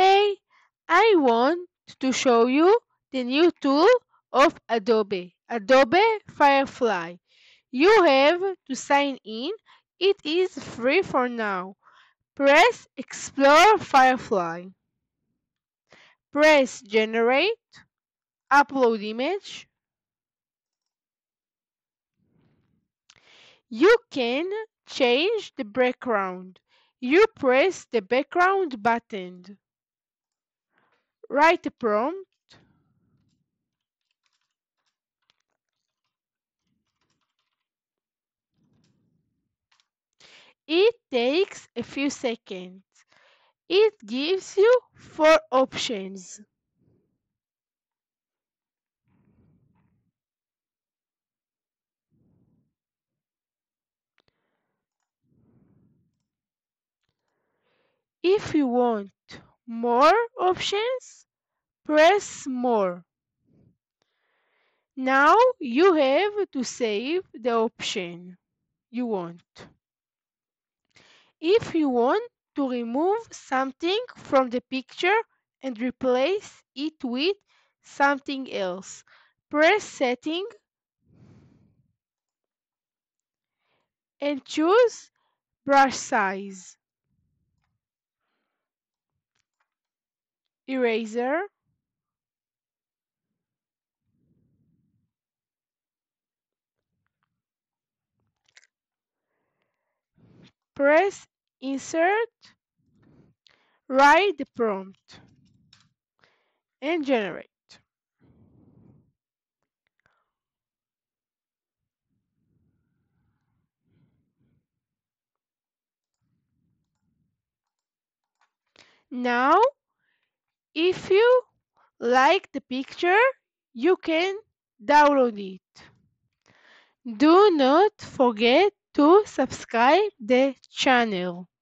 Hey, I want to show you the new tool of Adobe Firefly. You have to sign in. It is free for now. Press Explore Firefly. Press Generate. Upload image. You can change the background. You press the background button. Write a prompt. It takes a few seconds. It gives you 4 options. If you want more options, press more. Now you have to save the option you want. If you want to remove something from the picture and replace it with something else, press Setting and choose Brush Size, Eraser, press Insert, write the prompt, and generate. Now, if you like the picture, you can download it. Do not forget to subscribe the channel.